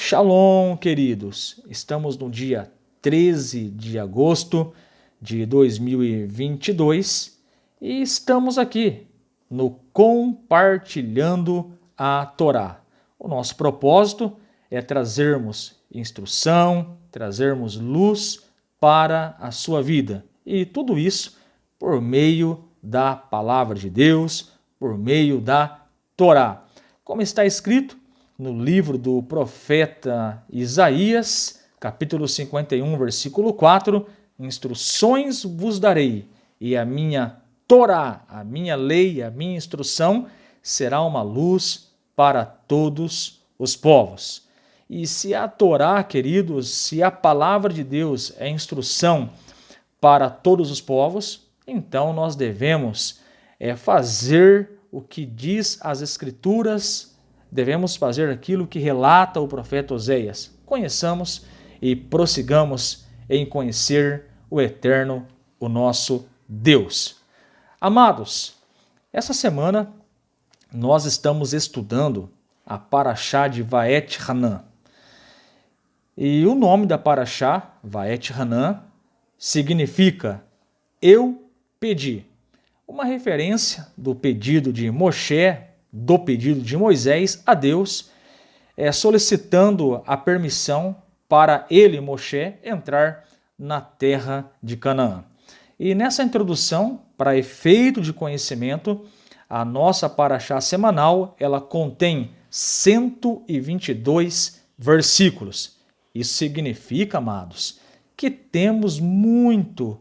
Shalom, queridos! Estamos no dia 13 de agosto de 2022 e estamos aqui no Compartilhando a Torá. O nosso propósito é trazermos instrução, trazermos luz para a sua vida. E tudo isso por meio da Palavra de Deus, por meio da Torá. Como está escrito no livro do profeta Isaías, capítulo 51, versículo 4, instruções vos darei, e a minha Torá, a minha lei, a minha instrução, será uma luz para todos os povos. E se a Torá, queridos, se a palavra de Deus é instrução para todos os povos, então nós devemos fazer o que diz as Escrituras. Devemos fazer aquilo que relata o profeta Oséias. Conheçamos e prossigamos em conhecer o Eterno, o nosso Deus. Amados, essa semana nós estamos estudando a Parashá de Vaet Hanan. E o nome da Parashá, Vaet Hanan, significa Eu pedi. Uma referência do pedido de Moshe, do pedido de Moisés a Deus, solicitando a permissão para ele, Moshe, entrar na terra de Canaã. E nessa introdução, para efeito de conhecimento, a nossa Parashá semanal, ela contém 122 versículos. Isso significa, amados, que temos muito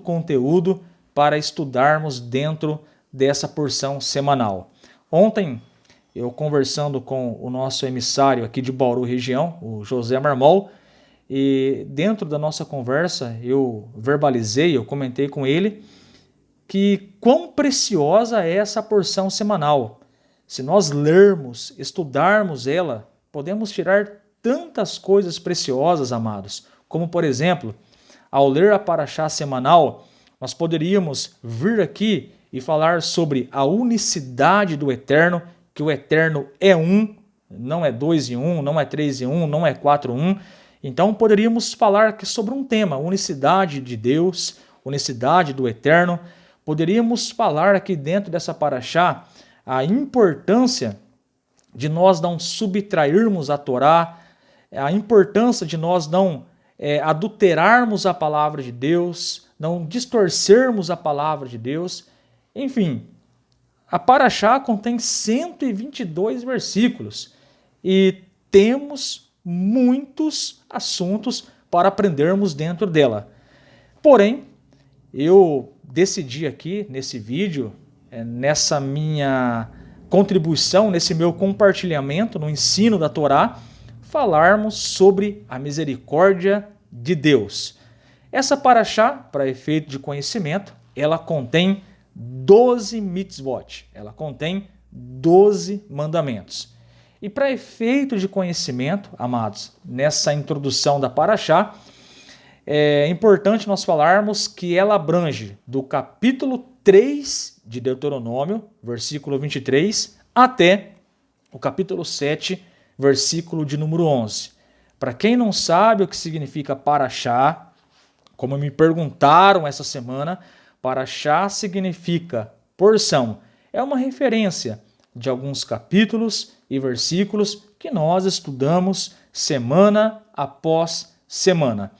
conteúdo para estudarmos dentro dessa porção semanal. Ontem, eu conversando com o nosso emissário aqui de Bauru região, o José Marmol, e dentro da nossa conversa eu verbalizei, eu comentei com ele que quão preciosa é essa porção semanal. Se nós lermos, estudarmos ela, podemos tirar tantas coisas preciosas, amados, como por exemplo, ao ler a Parashá semanal, nós poderíamos vir aqui e falar sobre a unicidade do Eterno, que o Eterno é um, não é 2 em 1, não é 3 em 1, não é 4 em 1. Então poderíamos falar aqui sobre um tema, unicidade de Deus, unicidade do Eterno. Poderíamos falar aqui dentro dessa Parashá a importância de nós não subtrairmos a Torá, a importância de nós não adulterarmos a palavra de Deus, não distorcermos a palavra de Deus. Enfim, a Parashá contém 122 versículos e temos muitos assuntos para aprendermos dentro dela. Porém, eu decidi aqui nesse vídeo, nessa minha contribuição, nesse meu compartilhamento no ensino da Torá, falarmos sobre a misericórdia de Deus. Essa Parashá, para efeito de conhecimento, ela contém 12 mitzvot, ela contém 12 mandamentos. E para efeito de conhecimento, amados, nessa introdução da Parashá, é importante nós falarmos que ela abrange do capítulo 3 de Deuteronômio, versículo 23, até o capítulo 7, versículo de número 11. Para quem não sabe o que significa Parashá, como me perguntaram essa semana, Parashá significa porção. É uma referência de alguns capítulos e versículos que nós estudamos semana após semana.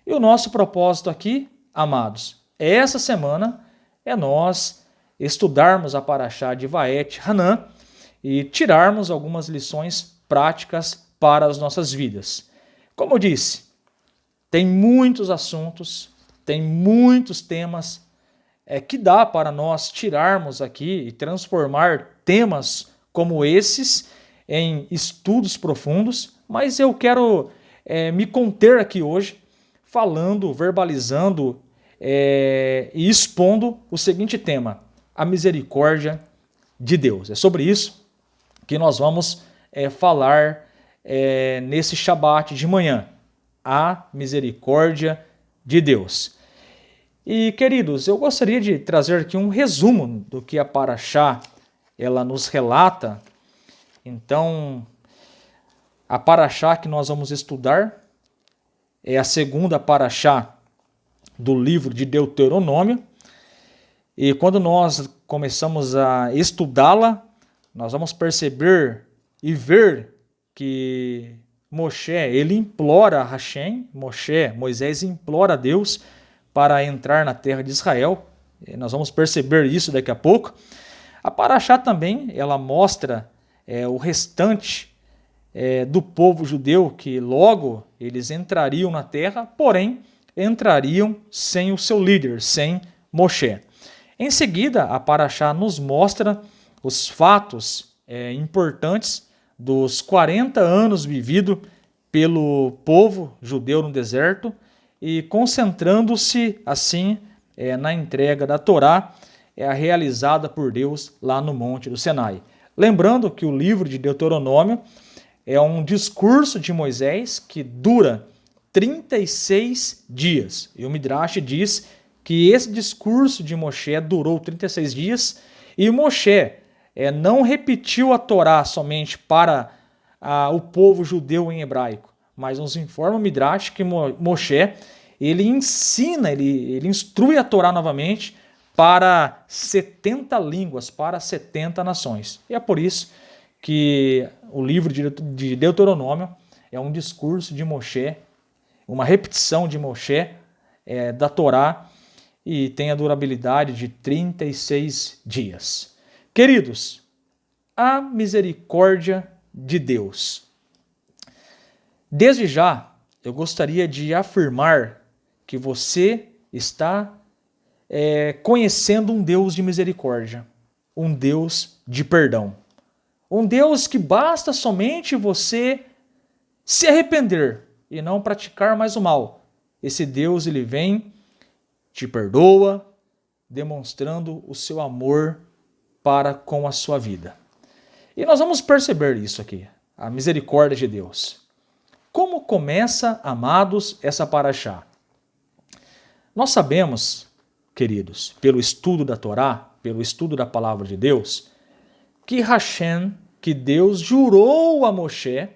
E o nosso propósito aqui, amados, essa semana é nós estudarmos a Parashá de Vaet Hanan e tirarmos algumas lições práticas para as nossas vidas. Como eu disse, tem muitos assuntos, tem muitos temas que dá para nós tirarmos aqui e transformar temas como esses em estudos profundos, mas eu quero me conter aqui hoje falando, verbalizando e expondo o seguinte tema: a misericórdia de Deus. É sobre isso que nós vamos falar nesse Shabat de manhã, a misericórdia de Deus. E, queridos, eu gostaria de trazer aqui um resumo do que a Parashá ela nos relata. Então, A paraxá que nós vamos estudar é a segunda paraxá do livro de Deuteronômio. E quando nós começamos a estudá-la, nós vamos perceber e ver que ele implora a Hashem, Moisés implora a Deus para entrar na terra de Israel. E nós vamos perceber isso daqui a pouco. A paraxá também, ela mostra o restante do povo judeu, que logo eles entrariam na terra, porém entrariam sem o seu líder, sem Moshe. Em seguida, a paraxá nos mostra os fatos importantes dos 40 anos vividos pelo povo judeu no deserto e concentrando-se assim na entrega da Torá realizada por Deus lá no Monte do Sinai. Lembrando que o livro de Deuteronômio é um discurso de Moisés que dura 36 dias. E o Midrash diz que esse discurso de Moshe durou 36 dias e Moshe não repetiu a Torá somente para o povo judeu em hebraico, mas nos informa o Midrash que Moshe ele ensina, ele instrui a Torá novamente para 70 línguas, para 70 nações. E é por isso que o livro de Deuteronômio é um discurso de Moshe, uma repetição de Moshe da Torá, e tem a durabilidade de 36 dias. Queridos, a misericórdia de Deus. Desde já, eu gostaria de afirmar que você está conhecendo um Deus de misericórdia, um Deus de perdão. Um Deus que basta somente você se arrepender e não praticar mais o mal. Esse Deus, ele vem, te perdoa, demonstrando o seu amor para com a sua vida. E nós vamos perceber isso aqui, a misericórdia de Deus. Como começa, amados, essa paraxá? Nós sabemos, queridos, pelo estudo da Torá, pelo estudo da palavra de Deus, que Hashem, que Deus jurou a Moshe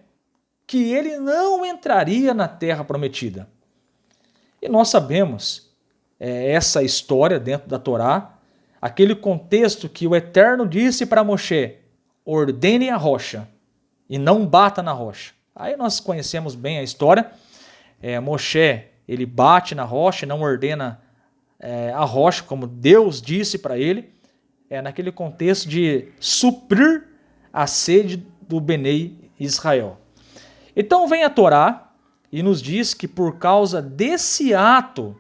que ele não entraria na terra prometida. E nós sabemos essa história dentro da Torá, aquele contexto que o Eterno disse para Moshe: ordene a rocha e não bata na rocha. Aí nós conhecemos bem a história. Moshe, ele bate na rocha, não ordena a rocha, como Deus disse para ele, naquele contexto de suprir a sede do Benei Israel. Então vem a Torá e nos diz que por causa desse ato,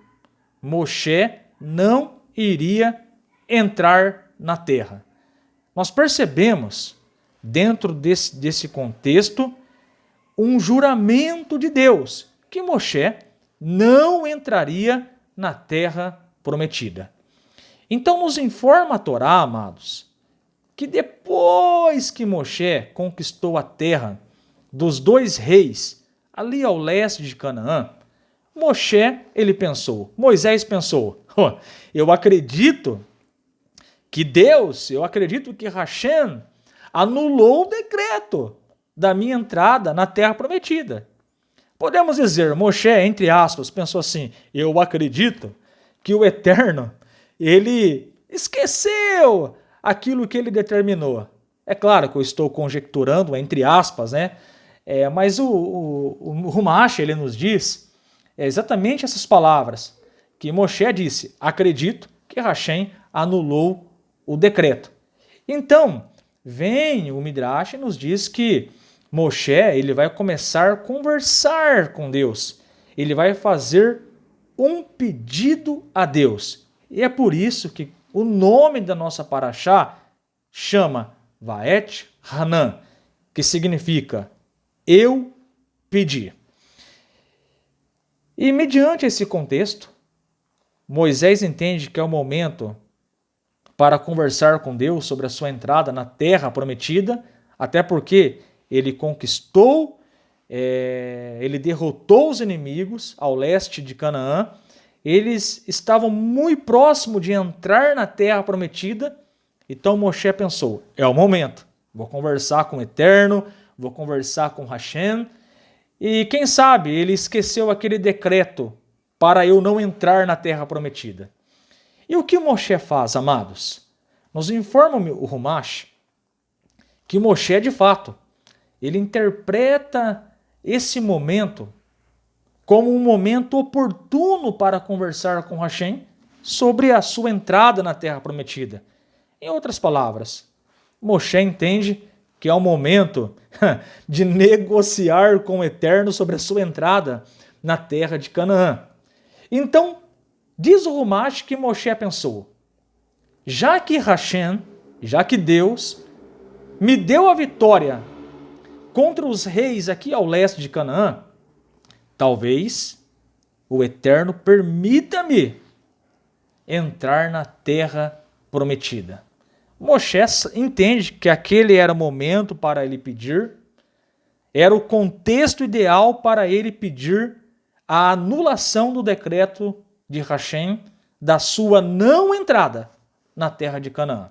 Moshe não iria entrar na terra. Nós percebemos, dentro desse contexto, um juramento de Deus, que Moshe não entraria na terra prometida. Então nos informa a Torá, amados, que depois que Moshe conquistou a terra dos dois reis, ali ao leste de Canaã, Moisés pensou, eu acredito que Hashem anulou o decreto da minha entrada na terra prometida. Podemos dizer, Moshe, entre aspas, pensou assim, eu acredito que o Eterno, ele esqueceu aquilo que ele determinou. É claro que eu estou conjecturando, entre aspas, né? Mas o Rumash, ele nos diz exatamente essas palavras, que Moshe disse, acredito que Hashem anulou o decreto. Então, vem o Midrash e nos diz que Moshe, ele vai começar a conversar com Deus. Ele vai fazer um pedido a Deus. E é por isso que o nome da nossa paraxá chama Vaet Hanan, que significa eu pedi. E mediante esse contexto, Moisés entende que é o momento para conversar com Deus sobre a sua entrada na terra prometida, até porque ele conquistou, ele derrotou os inimigos ao leste de Canaã, eles estavam muito próximos de entrar na terra prometida, então Moshe pensou, é o momento, vou conversar com o Eterno, vou conversar com Hashem, e quem sabe ele esqueceu aquele decreto para eu não entrar na terra prometida. E o que Moshe faz, amados? Nos informa o Humash que Moshe, de fato, ele interpreta esse momento como um momento oportuno para conversar com Hashem sobre a sua entrada na terra prometida. Em outras palavras, Moshe entende que é o momento de negociar com o Eterno sobre a sua entrada na terra de Canaã. Então, diz o Humash que Moshe pensou, já que Hashem, já que Deus, me deu a vitória contra os reis aqui ao leste de Canaã, talvez o Eterno permita-me entrar na terra prometida. Moshe entende que aquele era o momento para ele pedir, era o contexto ideal para ele pedir a anulação do decreto de Hashem da sua não entrada na terra de Canaã.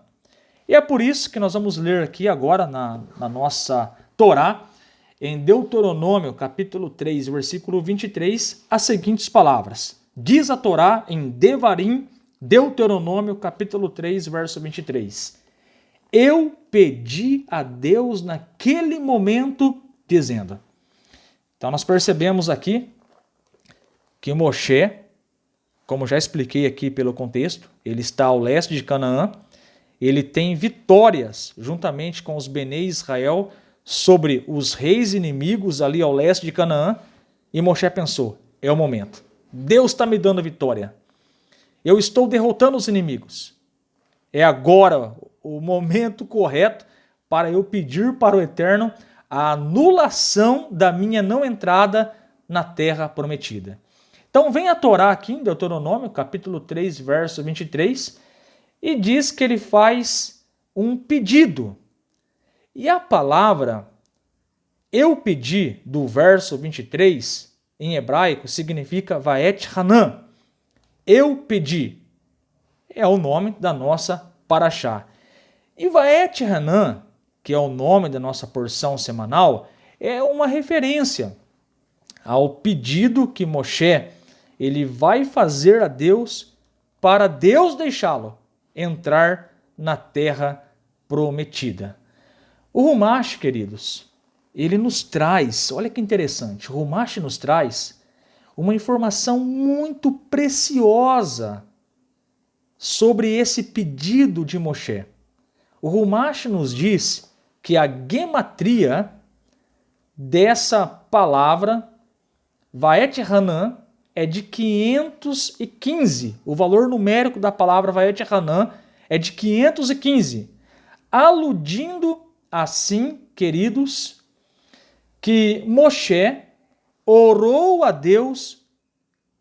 E é por isso que nós vamos ler aqui agora na nossa Torá, em Deuteronômio, capítulo 3, versículo 23, as seguintes palavras. Diz a Torá em Devarim, Deuteronômio, capítulo 3, verso 23. Eu pedi a Deus naquele momento, dizendo. Então nós percebemos aqui que Moshe, como já expliquei aqui pelo contexto, ele está ao leste de Canaã, ele tem vitórias juntamente com os Benê Israel sobre os reis inimigos ali ao leste de Canaã, e Moshe pensou, é o momento. Deus está me dando a vitória. Eu estou derrotando os inimigos. É agora o momento correto para eu pedir para o Eterno a anulação da minha não entrada na terra prometida. Então vem a Torá aqui em Deuteronômio, capítulo 3, verso 23, e diz que ele faz um pedido. E a palavra eu pedi, do verso 23, em hebraico, significa Vaet Hanan. Eu pedi. É o nome da nossa Parashá. E Vaet Hanan, que é o nome da nossa porção semanal, é uma referência ao pedido que Moshe ele vai fazer a Deus para Deus deixá-lo entrar na terra prometida. O Humash, queridos, ele nos traz, olha que interessante, o Humash nos traz uma informação muito preciosa sobre esse pedido de Moshe. O Humash nos diz que a gematria dessa palavra, Vaet Hanan, é de 515. O valor numérico da palavra Vaet Hanan é de 515, aludindo assim, queridos, que Moshe orou a Deus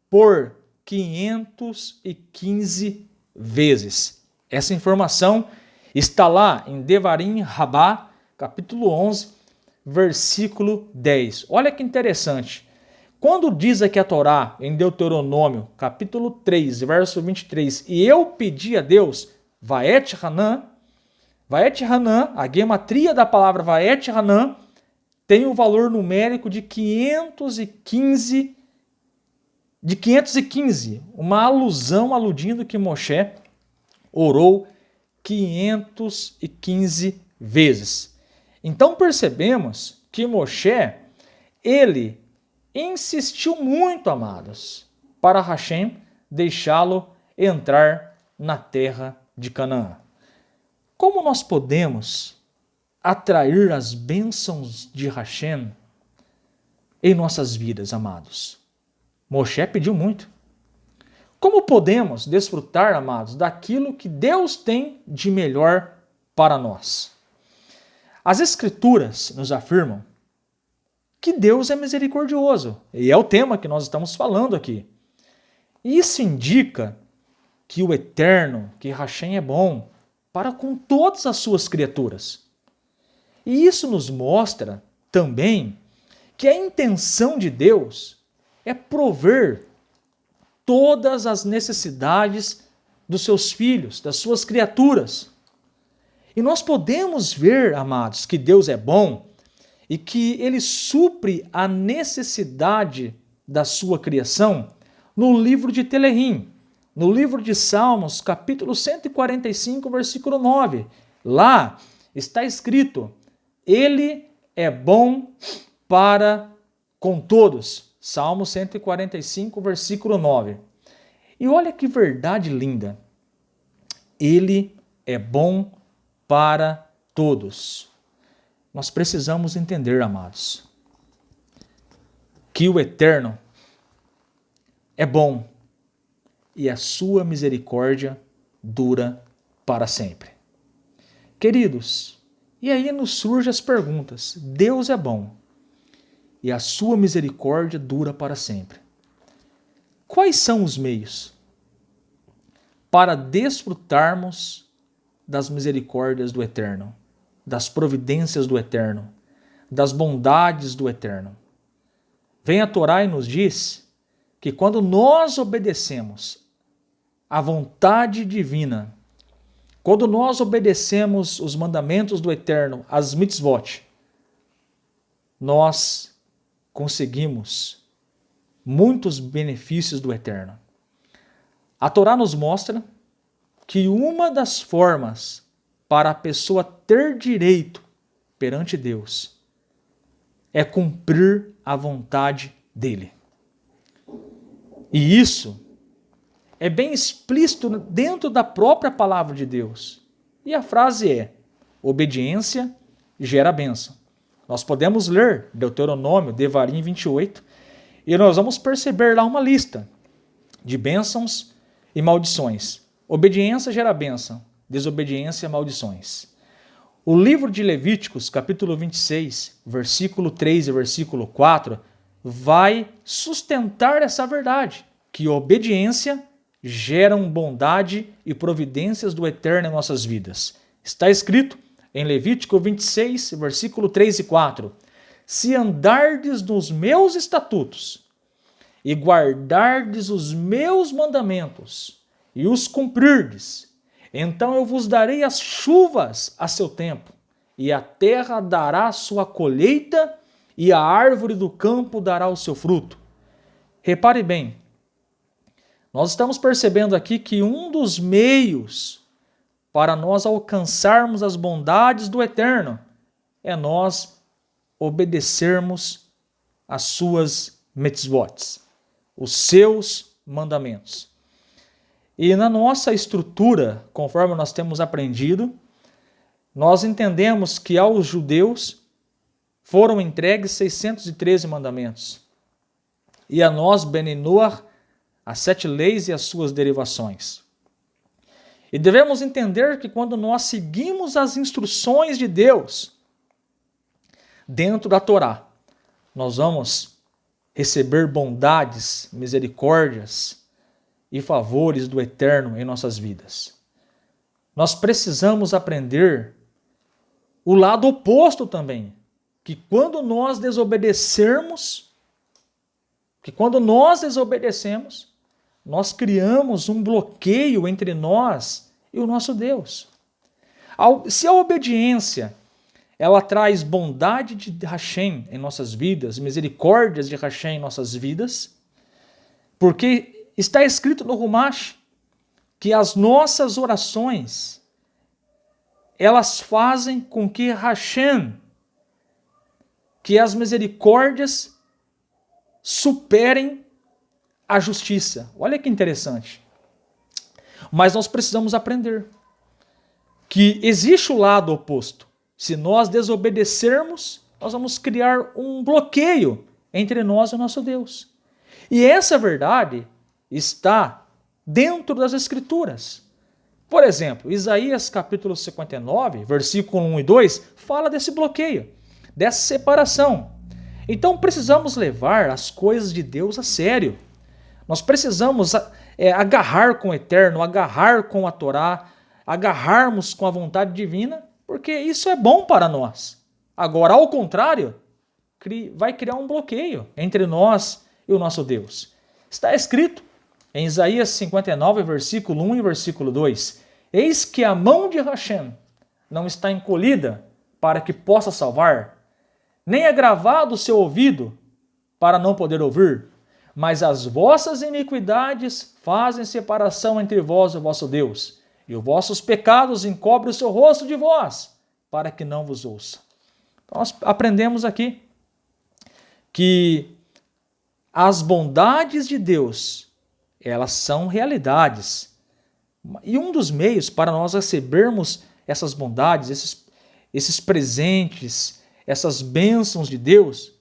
por 515 vezes. Essa informação está lá em Devarim Rabá, capítulo 11, versículo 10. Olha que interessante. Quando diz aqui a Torá, em Deuteronômio, capítulo 3, verso 23, e eu pedi a Deus, Vaet Hanan, a gematria da palavra Vaet Hanan, tem um valor numérico de 515, uma alusão aludindo que Moshe orou 515 vezes. Então percebemos que Moshe, ele insistiu muito, amados, para Hashem deixá-lo entrar na terra de Canaã. Como nós podemos atrair as bênçãos de Hashem em nossas vidas, amados? Moshe pediu muito. Como podemos desfrutar, amados, daquilo que Deus tem de melhor para nós? As Escrituras nos afirmam que Deus é misericordioso, e é o tema que nós estamos falando aqui. Isso indica que o Eterno, que Hashem é bom para com todas as suas criaturas. E isso nos mostra também que a intenção de Deus é prover todas as necessidades dos seus filhos, das suas criaturas. E nós podemos ver, amados, que Deus é bom e que ele supre a necessidade da sua criação no livro de Telehim, no livro de Salmos, capítulo 145, versículo 9. Lá está escrito: Ele é bom para com todos. Salmo 145, versículo 9. E olha que verdade linda. Ele é bom para todos. Nós precisamos entender, amados, que o Eterno é bom e a sua misericórdia dura para sempre. Queridos, e aí nos surgem as perguntas. Deus é bom e a sua misericórdia dura para sempre. Quais são os meios para desfrutarmos das misericórdias do Eterno, das providências do Eterno, das bondades do Eterno? Vem a Torá e nos diz que quando nós obedecemos à vontade divina, quando nós obedecemos os mandamentos do Eterno, as mitzvot, nós conseguimos muitos benefícios do Eterno. A Torá nos mostra que uma das formas para a pessoa ter direito perante Deus é cumprir a vontade dele. E isso é bem explícito dentro da própria palavra de Deus. E a frase é: obediência gera bênção. Nós podemos ler Deuteronômio, Devarim 28, e nós vamos perceber lá uma lista de bênçãos e maldições. Obediência gera bênção, desobediência maldições. O livro de Levíticos, capítulo 26, versículo 3 e versículo 4, vai sustentar essa verdade, que obediência geram bondade e providências do Eterno em nossas vidas. Está escrito em Levítico 26, versículo 3 e 4: Se andardes nos meus estatutos e guardardes os meus mandamentos e os cumprirdes, então eu vos darei as chuvas a seu tempo, e a terra dará sua colheita, e a árvore do campo dará o seu fruto. Repare bem, nós estamos percebendo aqui que um dos meios para nós alcançarmos as bondades do Eterno é nós obedecermos às suas mitzvot, os seus mandamentos. E na nossa estrutura, conforme nós temos aprendido, nós entendemos que aos judeus foram entregues 613 mandamentos. E a nós, Bnei Noach, as 7 leis e as suas derivações. E devemos entender que quando nós seguimos as instruções de Deus dentro da Torá, nós vamos receber bondades, misericórdias e favores do Eterno em nossas vidas. Nós precisamos aprender o lado oposto também, que quando nós desobedecemos, nós criamos um bloqueio entre nós e o nosso Deus. Se a obediência ela traz bondade de Hashem em nossas vidas, misericórdias de Hashem em nossas vidas, porque está escrito no Humash que as nossas orações elas fazem com que Hashem, que as misericórdias superem a justiça. Olha que interessante. Mas nós precisamos aprender que existe o lado oposto. Se nós desobedecermos, nós vamos criar um bloqueio entre nós e o nosso Deus. E essa verdade está dentro das Escrituras. Por exemplo, Isaías capítulo 59, versículo 1 e 2, fala desse bloqueio, dessa separação. Então precisamos levar as coisas de Deus a sério. Nós precisamos agarrar com o Eterno, agarrar com a Torá, agarrarmos com a vontade divina, porque isso é bom para nós. Agora, ao contrário, vai criar um bloqueio entre nós e o nosso Deus. Está escrito em Isaías 59, versículo 1 e versículo 2: Eis que a mão de Hashem não está encolhida para que possa salvar, nem é gravado o seu ouvido para não poder ouvir, mas as vossas iniquidades fazem separação entre vós e o vosso Deus, e os vossos pecados encobrem o seu rosto de vós, para que não vos ouça. Então, nós aprendemos aqui que as bondades de Deus, elas são realidades. E um dos meios para nós recebermos essas bondades, esses presentes, essas bênçãos de Deus,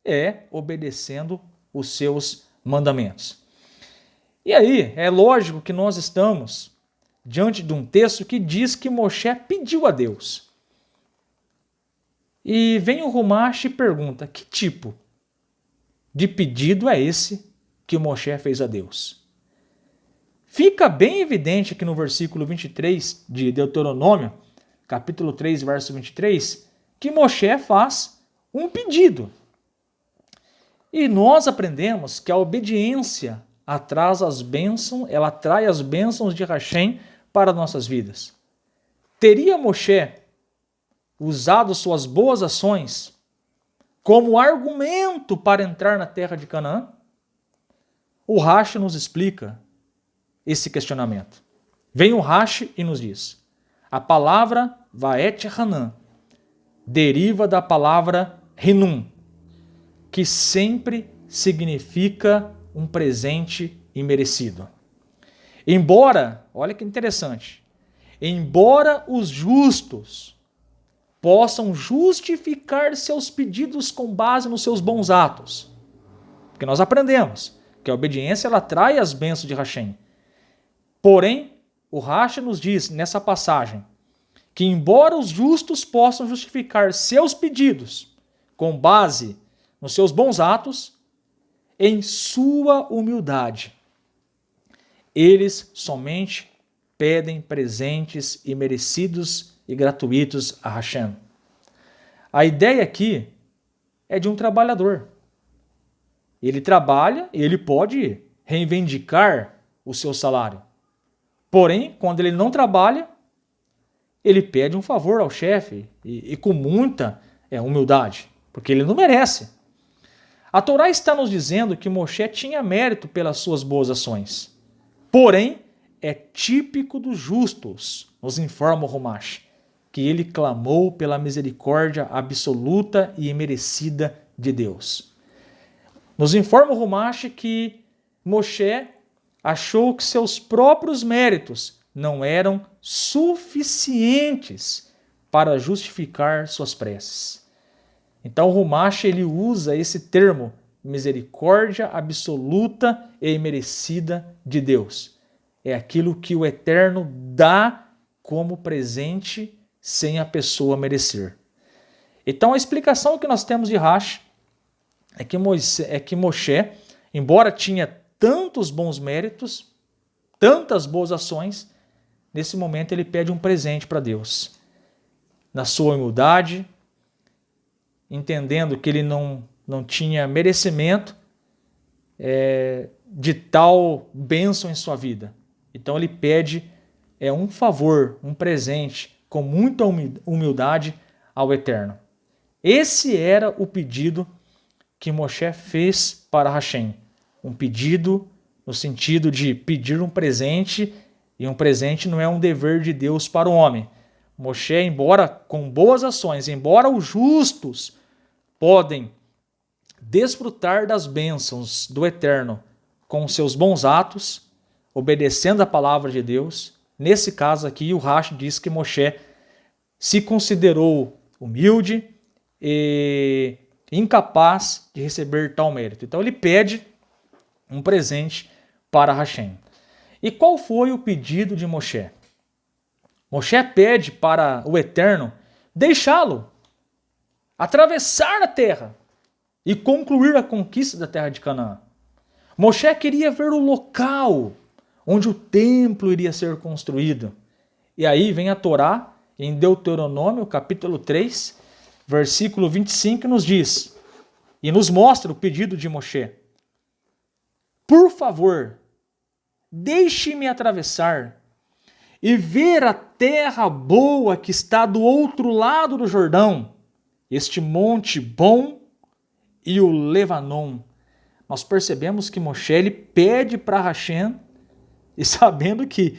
é obedecendo os seus mandamentos. E aí, é lógico que nós estamos diante de um texto que diz que Moshe pediu a Deus. E vem o Rumash e pergunta, que tipo de pedido é esse que Moshe fez a Deus? Fica bem evidente aqui no versículo 23 de Deuteronômio, capítulo 3, verso 23, que Moshe faz um pedido. E nós aprendemos que a obediência atrai as bênçãos de Hashem para nossas vidas. Teria Moshe usado suas boas ações como argumento para entrar na terra de Canaã? O Rashi nos explica esse questionamento. Vem o Rashi e nos diz: a palavra Vaet Hanan deriva da palavra Hinum, que sempre significa um presente imerecido. Embora, olha que interessante, embora os justos possam justificar seus pedidos com base nos seus bons atos, porque nós aprendemos que a obediência ela atrai as bênçãos de Hashem. Porém, o Rashi nos diz nessa passagem que embora os justos possam justificar seus pedidos com base nos seus bons atos, em sua humildade, eles somente pedem presentes imerecidos e gratuitos a Hashem. A ideia aqui é de um trabalhador. Ele trabalha e ele pode reivindicar o seu salário. Porém, quando ele não trabalha, ele pede um favor ao chefe e com muita humildade, porque ele não merece. A Torá está nos dizendo que Moshe tinha mérito pelas suas boas ações. Porém, é típico dos justos, nos informa o Rumash, que ele clamou pela misericórdia absoluta e imerecida de Deus. Nos informa o Rumash que Moshe achou que seus próprios méritos não eram suficientes para justificar suas preces. Então o Rumash ele usa esse termo, misericórdia absoluta e imerecida de Deus. É aquilo que o Eterno dá como presente sem a pessoa merecer. Então a explicação que nós temos de Rashi é que Moshe, embora tinha tantos bons méritos, tantas boas ações, nesse momento ele pede um presente para Deus. Na sua humildade, entendendo que ele não tinha merecimento de tal bênção em sua vida. Então ele pede um favor, um presente, com muita humildade ao Eterno. Esse era o pedido que Moshe fez para Hashem. Um pedido no sentido de pedir um presente, e um presente não é um dever de Deus para o homem. Moshe, embora com boas ações, embora os justos podem desfrutar das bênçãos do Eterno com seus bons atos, obedecendo a palavra de Deus, nesse caso aqui o Rashi diz que Moshe se considerou humilde e incapaz de receber tal mérito. Então ele pede um presente para Hashem. E qual foi o pedido de Moshe? Moshe pede para o Eterno deixá-lo atravessar a terra e concluir a conquista da terra de Canaã. Moshe queria ver o local onde o templo iria ser construído. E aí vem a Torá, em Deuteronômio, capítulo 3, versículo 25, nos diz, e nos mostra o pedido de Moshe. Por favor, deixe-me atravessar e ver a terra boa que está do outro lado do Jordão, este monte bom e o Lebanon. Nós percebemos que Moshe ele pede para Hashem, e sabendo que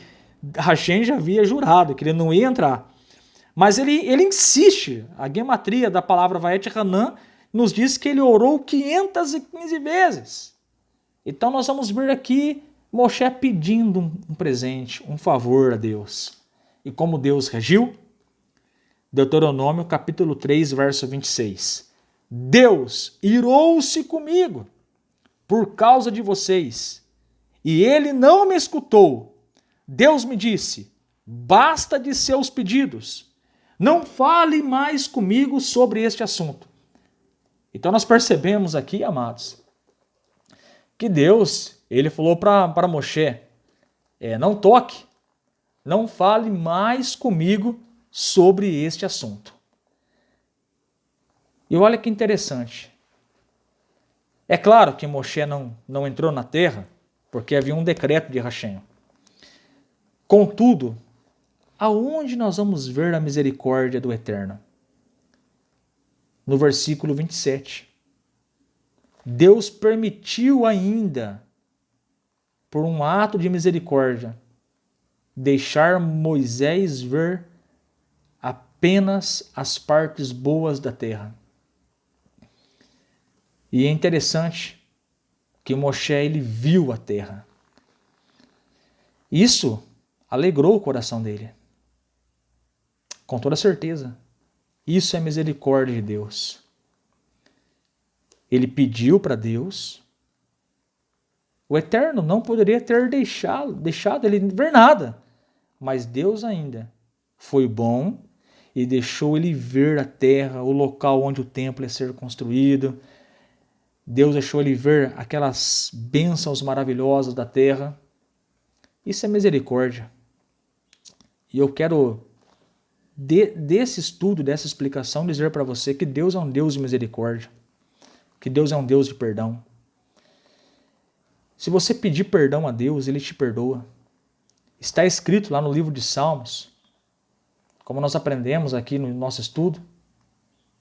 Hashem já havia jurado que ele não ia entrar. Mas ele insiste. A gematria da palavra Vaet Hanan nos diz que ele orou 515 vezes. Então nós vamos ver aqui Moshe pedindo um presente, um favor a Deus. E como Deus reagiu? Deuteronômio capítulo 3, verso 26. Deus irou-se comigo por causa de vocês, e ele não me escutou. Deus me disse: basta de seus pedidos, não fale mais comigo sobre este assunto. Então nós percebemos aqui, amados, que Deus, ele falou para Moshe, não toque, não fale mais comigo sobre este assunto. E olha que interessante. É claro que Moshe não entrou na terra, porque havia um decreto de Hashem. Contudo, aonde nós vamos ver a misericórdia do Eterno? No versículo 27. Deus permitiu ainda, por um ato de misericórdia, deixar Moisés ver apenas as partes boas da terra. E é interessante que Moshe ele viu a terra. Isso alegrou o coração dele. Com toda certeza. Isso é misericórdia de Deus. Ele pediu para Deus. O Eterno não poderia ter deixado ele ver nada. Mas Deus ainda foi bom e deixou ele ver a terra, o local onde o templo ia ser construído. Deus deixou ele ver aquelas bênçãos maravilhosas da terra. Isso é misericórdia. E eu quero, desse estudo, dessa explicação, dizer para você que Deus é um Deus de misericórdia. Que Deus é um Deus de perdão. Se você pedir perdão a Deus, Ele te perdoa. Está escrito lá no livro de Salmos, como nós aprendemos aqui no nosso estudo,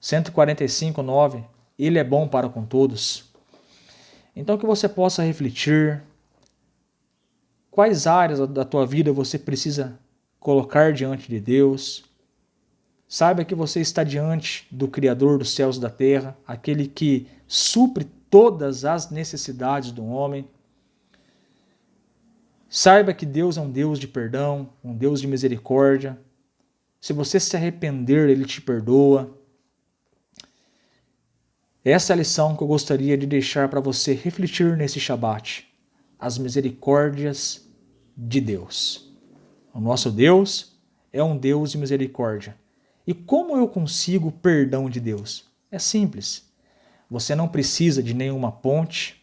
145:9, Ele é bom para com todos. Então que você possa refletir quais áreas da tua vida você precisa colocar diante de Deus. Saiba que você está diante do Criador dos céus e da terra, aquele que supre todas as necessidades do homem. Saiba que Deus é um Deus de perdão, um Deus de misericórdia. Se você se arrepender, Ele te perdoa. Essa é a lição que eu gostaria de deixar para você refletir nesse Shabat. As misericórdias de Deus. O nosso Deus é um Deus de misericórdia. E como eu consigo o perdão de Deus? É simples. Você não precisa de nenhuma ponte.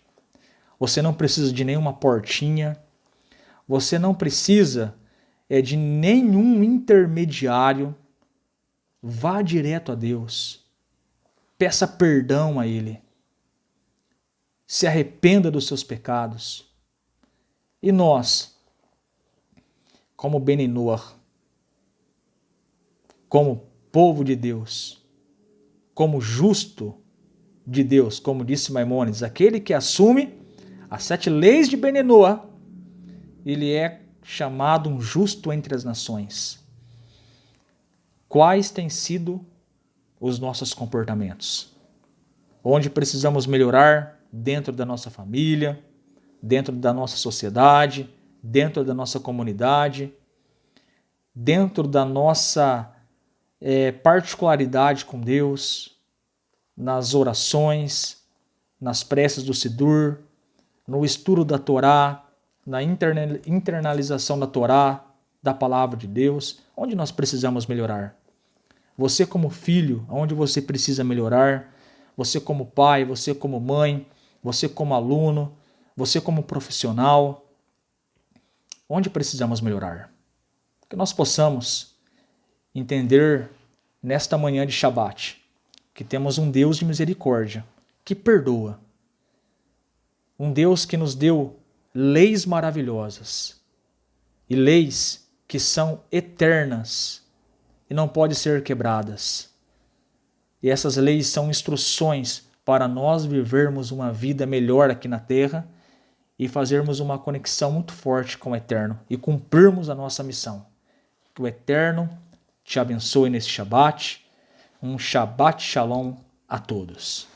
Você não precisa de nenhuma portinha. Você não precisa de nenhum intermediário. Vá direto a Deus. Peça perdão a Ele. Se arrependa dos seus pecados. E nós, como Beni Noach, como povo de Deus, como justo de Deus, como disse Maimônides, aquele que assume as 7 leis de Beni Noach, ele é chamado um justo entre as nações. Quais têm sido os nossos comportamentos? Onde precisamos melhorar dentro da nossa família, dentro da nossa sociedade, dentro da nossa comunidade, dentro da nossa particularidade com Deus, nas orações, nas preces do Sidur, no estudo da Torá, na internalização da Torá, da palavra de Deus, onde nós precisamos melhorar. Você como filho, onde você precisa melhorar, você como pai, você como mãe, você como aluno, você como profissional, onde precisamos melhorar. Que nós possamos entender nesta manhã de Shabat que temos um Deus de misericórdia, que perdoa. Um Deus que nos deu leis maravilhosas e leis que são eternas e não podem ser quebradas. E essas leis são instruções para nós vivermos uma vida melhor aqui na Terra e fazermos uma conexão muito forte com o Eterno e cumprirmos a nossa missão. Que o Eterno te abençoe nesse Shabat. Um Shabat Shalom a todos.